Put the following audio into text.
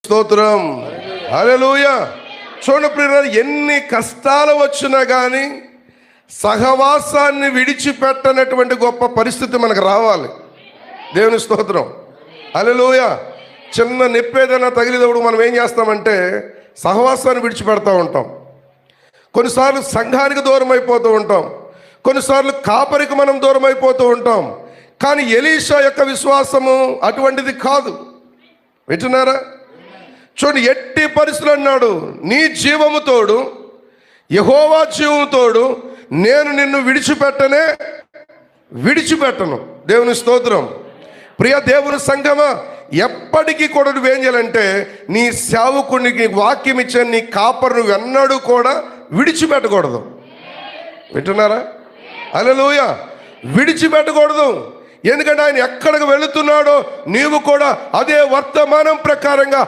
స్తోత్రం. హల్లెలూయా. చూడండి ప్రియులారా, ఎన్ని కష్టాలు వచ్చినా కానీ సహవాసాన్ని విడిచిపెట్టనటువంటి గొప్ప పరిస్థితి మనకు రావాలి. దేవుని స్తోత్రం. హల్లెలూయా. చిన్న నొప్పి ఏదైనా తగిలినప్పుడు మనం ఏం చేస్తామంటే సహవాసాన్ని విడిచిపెడతా ఉంటాం. కొన్నిసార్లు సంఘానికి దూరం అయిపోతూ ఉంటాం, కొన్నిసార్లు కాపరికి మనం దూరం అయిపోతూ ఉంటాం. కానీ ఎలీషా యొక్క విశ్వాసము అటువంటిది కాదు. వింటున్నారా? చూడండి, ఎట్టి పరిస్థితులు అన్నాడు, నీ జీవము తోడు, యెహోవా జీవము తోడు, నేను నిన్ను విడిచిపెట్టను. దేవుని స్తోత్రం. ప్రియ దేవుని సంఘమా, ఎప్పటికీ కూడా నువ్వేం చేయాలంటే నీ సేవకునికి వాక్యం ఇచ్చే నీ కాపరు నువ్వెన్నడూ కూడా విడిచిపెట్టకూడదు. వింటున్నారా? హల్లెలూయా. విడిచిపెట్టకూడదు. ఎందుకంటే ఆయన ఎక్కడికి వెళుతున్నాడో నీవు కూడా అదే వర్తమానం ప్రకారంగా